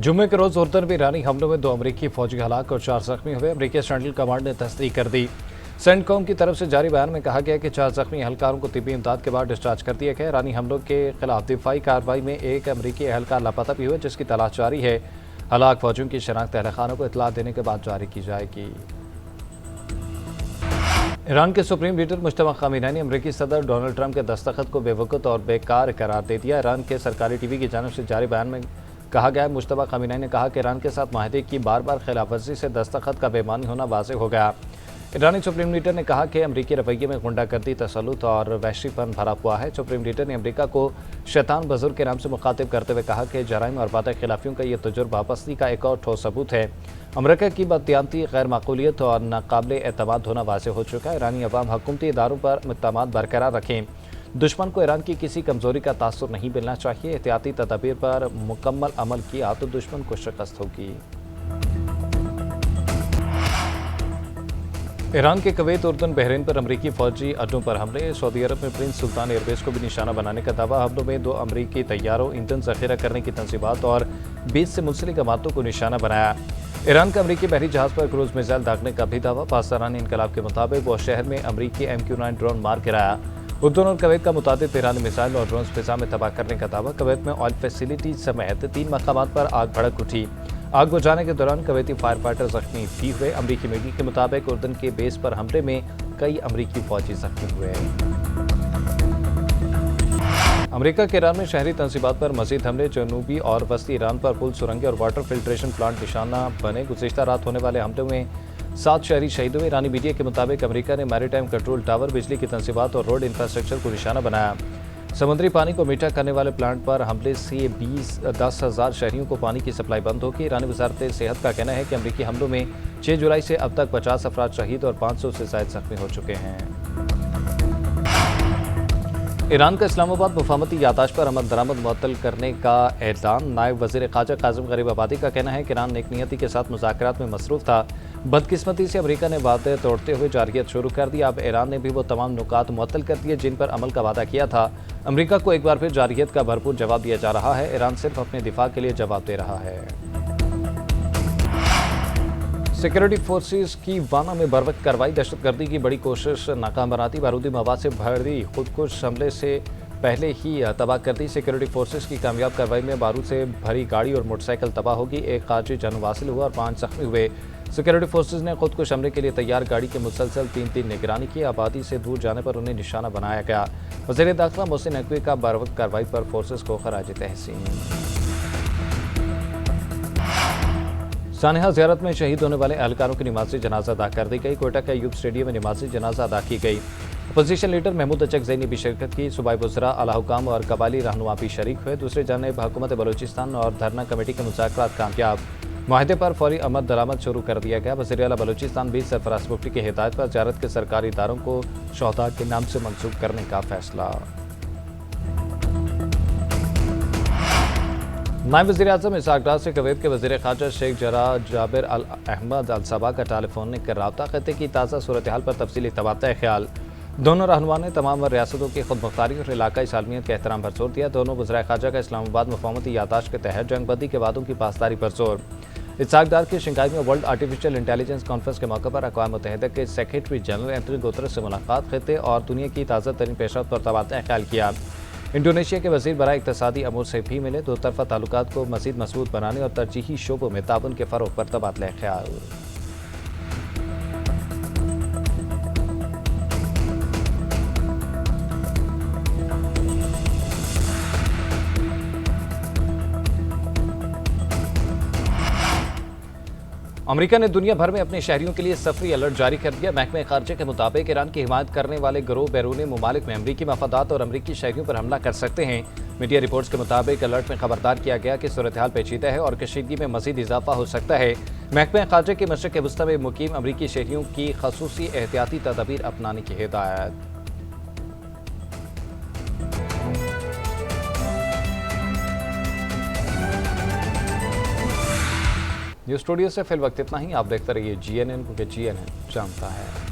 जुम्मे के रोज उर्दन में ईरानी हमलों में 2 अमरीकी फौजी हलाक और 4 जख्मी हुए। अमरीकी सेंट्रल कमांड ने तस्दीक कर दी। सेंटकॉम की तरफ से जारी बयान में कहा गया कि 4 जख्मी एहलकारों को तिब्बी इमदाद के बाद डिस्चार्ज कर दिया गया। ईरानी हमलों के खिलाफ दिफाई कार्रवाई में एक अमरीकी एहलकार लापता भी हुआ, जिसकी तलाश जारी है। हलाक फौजियों की शनाख्त अहलखानों को इतला देने के बाद जारी की जाएगी। ईरान के सुप्रीम लीडर मुश्तबा खामेनी ने अमरीकी सदर डोनाल्ड ट्रंप के दस्तखत को बेवकूफ़ और बेकार करार दे दिया। ईरान के सरकारी टीवी की जानिब से जारी बयान में कहा गया, मुश्तबा खामेनी ने कहा कि ईरान के साथ माहदे की बार बार खिलाफवर्जी से दस्तखत का बेईमानी होना वाज़ेह हो गया। ईरानी सुप्रीम लीडर ने कहा कि अमरीकी रवैये में गुंडागर्दी, तसल्लुत और वहशीपन भरा हुआ है। सुप्रीम लीडर ने अमरीका को शैतान बुजुर्ग के नाम से मुखातिब करते हुए कहा कि जराइम और वादा खिलाफियों का यह तजुर्बा वापसी का एक और ठोस सबूत है। अमरीका की बददियानती, गैर माकूलियत और नाकाबिल एतमाद होना वाज़ेह हो चुका है। ईरानी अवाम हुकूमती इदारों पर इत्मीनान बरकरार रखें। दुश्मन को ईरान की किसी कमज़ोरी का तासुर नहीं मिलना चाहिए। एहतियाती तदाबीर पर मुकम्मल अमल किया तो दुश्मन को शिकस्त होगी। ईरान के कुवैत, उर्दन, बहरीन पर अमरीकी फौजी अड्डों पर हमले। सऊदी अरब में प्रिंस सुल्तान एयरबेस को भी निशाना बनाने का दावा। हमलों में 2 अमरीकी तैयारों, ईंधन ज़ख़ीरा करने की तंसीबात और 20 से मुंसलिक इमारतों को निशाना बनाया। ईरान का अमरीकी बहरी जहाज़ पर क्रूज़ मिसाइल दागने का भी दावा। पाकिस्तानी इनकलाब के मुताबिक वो शहर में अमरीकी MQ-9 ड्रोन मार गिराया। उर्दन और कुवैत का मुतादिद ईरानी मिसाइल और ड्रोन फिजा में तबाह करने का दावा। कुवैत में ऑयल फैसिलिटी समेत 3 मकामात पर आग भड़क उठी। आग बुझाने के दौरान कुवैती फायर फाइटर जख्मी भी हुए। अमरीकी मीडिया के मुताबिक उर्दन के बेस पर हमले में कई अमरीकी फौजी जख्मी हुए। अमरीका के ईरान में शहरी तंसीबात पर मजीद हमले। जनूबी और वस्ती ईरान पर पुल, सुरंगें और वाटर फिल्ट्रेशन प्लांट निशाना बने। गुज़िश्ता रात होने वाले हमलों में 7 शहरी शहीद हुए। ईरानी मीडिया के मुताबिक अमरीका ने मैरीटाइम कंट्रोल टावर, बिजली की तंसीबात और रोड इंफ्रास्ट्रक्चर को निशाना बनाया। समुद्री पानी को मीठा करने वाले प्लांट पर हमले से 10,000 शहरियों को पानी की सप्लाई बंद होगी। ईरानी वज़ारत सेहत का कहना है कि अमरीकी हमलों में 6 जुलाई से अब तक 50 अफराद शहीद और 500 से ज़ायद ज़ख्मी हो चुके हैं। ईरान का इस्लामाबाद मुफाहमती यादाश्त पर अमल दरामद मुअत्तल करने का ऐलान। नायब वज़ीर ख़ारजा काज़िम ग़रीबाबादी का कहना है कि ईरान नेकनियती के साथ मुज़ाकरात में मसरूफ़ था। बदकिस्मती से अमरीका ने वादे तोड़ते हुए जारहियत शुरू कर दी। अब ईरान ने भी वो तमाम नुकात मुअत्तल कर दिए जिन पर अमल का वादा किया था। अमरीका को एक बार फिर जारहियत का भरपूर जवाब दिया जा रहा है। ईरान सिर्फ अपने दिफा के लिए जवाब दे रहा है। सिक्योरिटी फोर्सेस की वाना में बरवक्त कार्रवाई। दहशतगर्दी की बड़ी कोशिश नाकाम बनाती। बारूदी मवाद से भरी खुदकुश हमले से पहले ही तबाह कर दी। सिक्योरिटी फोर्सेस की कामयाब कार्रवाई में बारूद से भरी गाड़ी और मोटरसाइकिल तबाह होगी। एक खारजी जानवासिल हुआ और 5 जख्मी हुए। सिक्योरिटी फोर्सेस ने खुदकुश हमले के लिए तैयार गाड़ी की मुसलसल 3 निगरानी की। आबादी से दूर जाने पर उन्हें निशाना बनाया गया। वज़ीर दाखिला मोहसिन नकवी का बरवक्त कार्रवाई पर फोर्सेस को खराज तहसीन। सानिहा ज़ियारत में शहीद होने वाले एहलकारों की नमाज़ी जनाजा अदा कर दी गई। कोयटा के अयूब स्टेडियम में नमाज़ी जनाजा अदा की गई। अपोजिशन लीडर महमूद अचक ज़ैनी भी शिरकत की। सूबाई वज़रा, आला हुकाम और कबायली रहनुमा भी शरीक हुए। दूसरी जानिब हुकूमत बलूचिस्तान और धरना कमेटी के मुज़ाकरात कामयाब। माहिदे पर फौरी अमल दरामद शुरू कर दिया गया। वज़ीर आला बलूचिस्तान भी सरफराज मुफ्ती की हिदायत पर ज़ियारत के सरकारी इदारों को शोहदा के नाम से मंसूब करने का फैसला। नायब वज़ीर आज़म इसहाक़ डार से कुवैत के वज़ीर ख़ारजा शेख जराह जाबिर अल अहमद अल सबा का टेलीफोनिक रब्ता। खत्ते की ताज़ा सूरत हाल पर तफसीली तबादला ख्याल। दोनों रहनुमा ने तमाम रियासतों की खुदमुख्तारी और इलाकाई सालमियत के एहतराम पर जोर दिया। दोनों वज़ीर ख़ारजा का इस्लामाबाद मुफाहमती यादाश्त के तहत जंगबंदी के वादों की पासदारी पर जोर। इसहाक़ डार की शंघाई में वर्ल्ड आर्टिफिशियल इंटेलिजेंस कॉन्फ्रेंस के मौके पर अक़वाम मुत्तहिदा के सेक्रेटरी जनरल एंटोनियो गुतरस से मुलाकात। खत्ते और दुनिया की ताज़ा तरीन पेशरफ्त पर तबादला ख्याल किया। इंडोनेशिया के वज़ीर बराए इक़्तिसादी अमूर से भी मिले। दो तरफ़ा ताल्लुकात को मज़ीद मज़बूत बनाने और तरजीही शोबों में ताउन के फ़रोग़ पर तबादला ख्याल। अमरीका ने दुनिया भर में अपने शहरियों के लिए सफरी अलर्ट जारी कर दिया। महकमे ख़ारजा के मुताबिक ईरान की हिमायत करने वाले गिरोह बैरून मुमालिक में अमरीकी मफादात और अमरीकी शहरियों पर हमला कर सकते हैं। मीडिया रिपोर्ट्स के मुताबिक अलर्ट में खबरदार किया गया कि सूरत हाल पेचीदा है और कशीदगी में मजीद इजाफा हो सकता है। महकमे ख़ारजा के मशरिक़ वस्ती में मुकीम अमरीकी शहरियों की ख़ुसूसी एहतियाती तदाबीर अपनाने की हिदायत। न्यूज़ स्टूडियो से फिल वक्त इतना ही। आप देखते रहिए GNN, क्योंकि GNN जानता है।